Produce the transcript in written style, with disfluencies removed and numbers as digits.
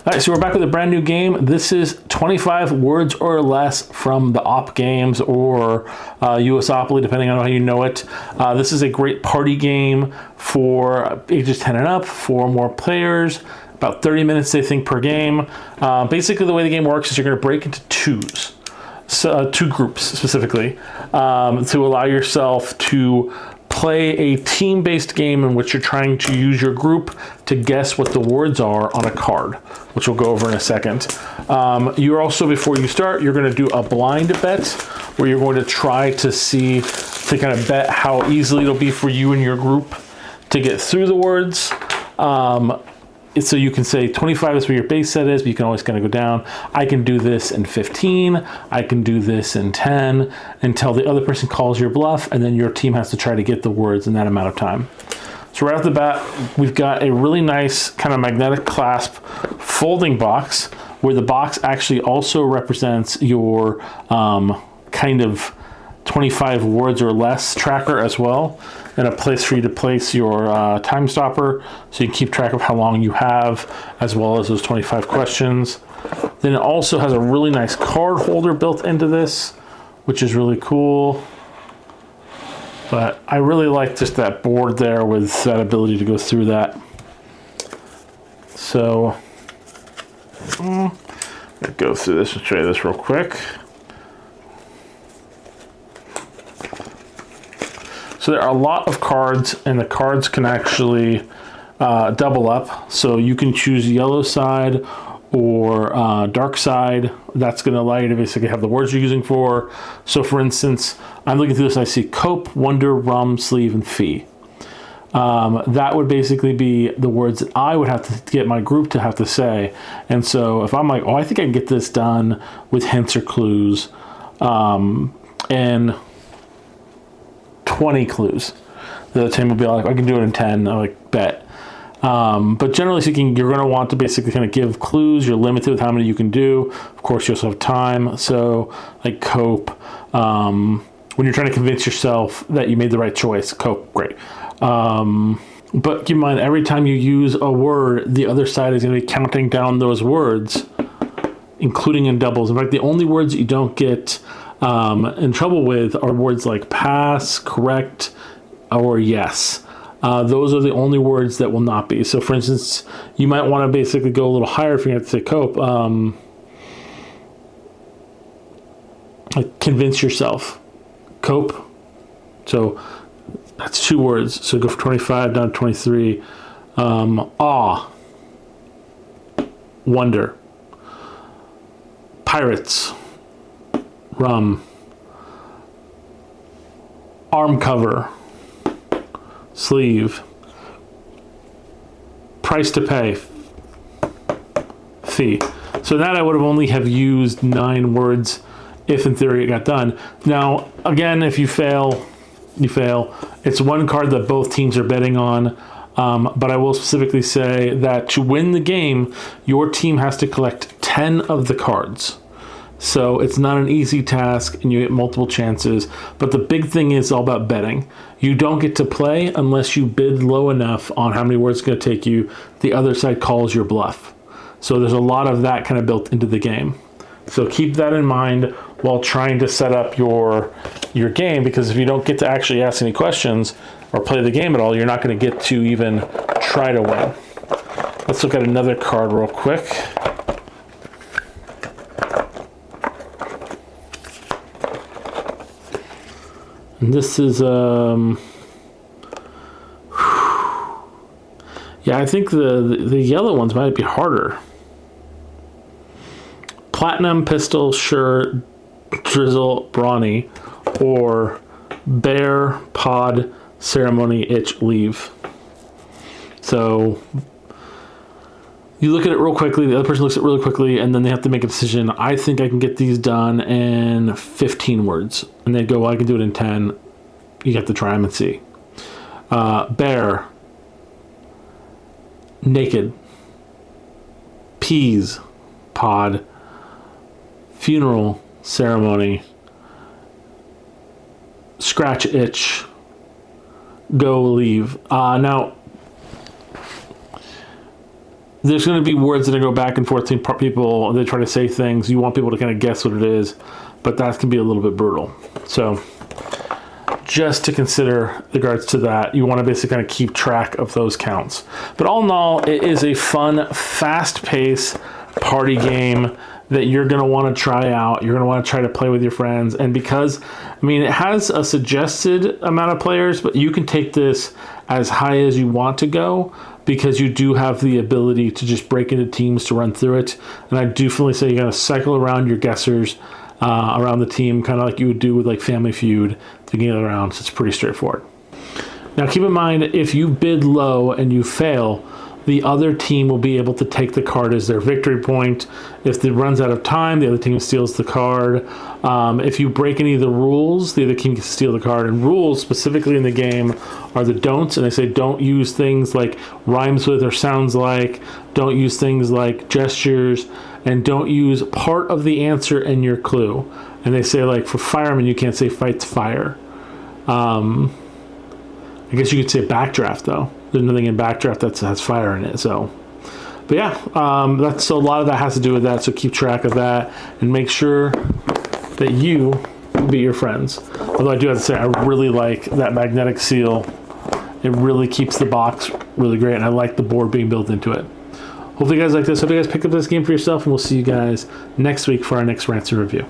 All right, so we're back with a brand new game. This is 25 words or less from the Op Games or Usaopoly, depending on how you know it. This is a great party game for ages 10 and up, 4 more players, about 30 minutes, they think, per game. Basically, the way the game works is you're going to break into twos. So, 2 groups specifically, to allow yourself to play a team-based game in which you're trying to use your group to guess what the words are on a card, which we'll go over in a second. You're also, before you start, you're going to do a blind bet where you're going to try to see, to kind of bet how easily it'll be for you and your group to get through the words. So you can say 25 is where your base set is, but you can always kind of go down. I can do this in 15. I can do this in 10 until the other person calls your bluff, and then your team has to try to get the words in that amount of time. So right off the bat, we've got a really nice kind of magnetic clasp folding box where the box actually also represents your kind of 25 words or less tracker as well, and a place for you to place your time stopper so you can keep track of how long you have, as well as those 25 questions. Then it also has a really nice card holder built into this, which is really cool. But I really like just that board there with that ability to go through that. So I'm gonna go through this and show you this real quick. So there are a lot of cards, and the cards can actually double up. So you can choose yellow side or dark side. That's going to allow you to basically have the words you're using for. So for instance, I'm looking through this, I see cope, wonder, rum, sleeve, and fee. That would basically be the words that I would have to get my group to have to say. And so if I'm like, oh, I think I can get this done with hints or clues, and 20 clues. The other team will be like, I can do it in 10. I'm like, bet. But generally speaking, you're going to want to basically kind of give clues. You're limited with how many you can do. Of course, you also have time. So, like cope. When you're trying to convince yourself that you made the right choice, cope, great. But keep in mind, every time you use a word, the other side is going to be counting down those words, including in doubles. In fact, the only words that you don't get in trouble with are words like pass, correct, or yes. Those are the only words that will not be. So for instance, you might want to basically go a little higher if you have to say cope. Like convince yourself. Cope. So that's 2 words. So go from 25 down to 23. Awe. Wonder. Pirates. Rum. Arm cover. Sleeve. Price to pay. Fee. So that I would have only have used 9 words if in theory it got done. Now, again, if you fail, you fail. It's 1 card that both teams are betting on. But I will specifically say that to win the game, your team has to collect 10 of the cards. So it's not an easy task, and you get multiple chances. But the big thing is all about betting. You don't get to play unless you bid low enough on how many words it's going to take you. The other side calls your bluff. So there's a lot of that kind of built into the game. So keep that in mind while trying to set up your game, because if you don't get to actually ask any questions or play the game at all, you're not going to get to even try to win. Let's look at another card real quick. And this is, yeah, I think the yellow ones might be harder. Platinum, pistol, sure, drizzle, brawny, or bear, pod, ceremony, itch, leave. So you look at it real quickly, the other person looks at it really quickly, and then they have to make a decision. I think I can get these done in 15 words. And they go, well, I can do it in 10. You have to try them and see. Bear. Naked. Peas. Pod. Funeral. Ceremony. Scratch, itch. Go, leave. Now, there's going to be words that go back and forth between people. They try to say things. You want people to kind of guess what it is, but that can be a little bit brutal. So just to consider regards to that, you want to basically kind of keep track of those counts. But all in all, it is a fun, fast-paced party game that you're going to want to try out. You're going to want to try to play with your friends. And because, I mean, it has a suggested amount of players, but you can take this as high as you want to go because you do have the ability to just break into teams to run through it. And I do definitely say you're going to cycle around your guessers around the team, kind of like you would do with like Family Feud at the beginning of the round. So it's pretty straightforward. Now keep in mind, if you bid low and you fail, the other team will be able to take the card as their victory point. If it runs out of time, the other team steals the card. If you break any of the rules, the other team can steal the card. And rules specifically in the game are the don'ts, and they say don't use things like rhymes with or sounds like, don't use things like gestures, and don't use part of the answer in your clue. And they say, like, for firemen, you can't say fights fire. I guess you could say backdraft, though. There's nothing in backdraft that has fire in it. So, but yeah, that's so a lot of that has to do with that. So keep track of that and make sure that you beat your friends. Although I do have to say, I really like that magnetic seal. It really keeps the box really great, and I like the board being built into it. Hopefully you guys like this. Hope you guys pick up this game for yourself, and we'll see you guys next week for our next Rants and Review.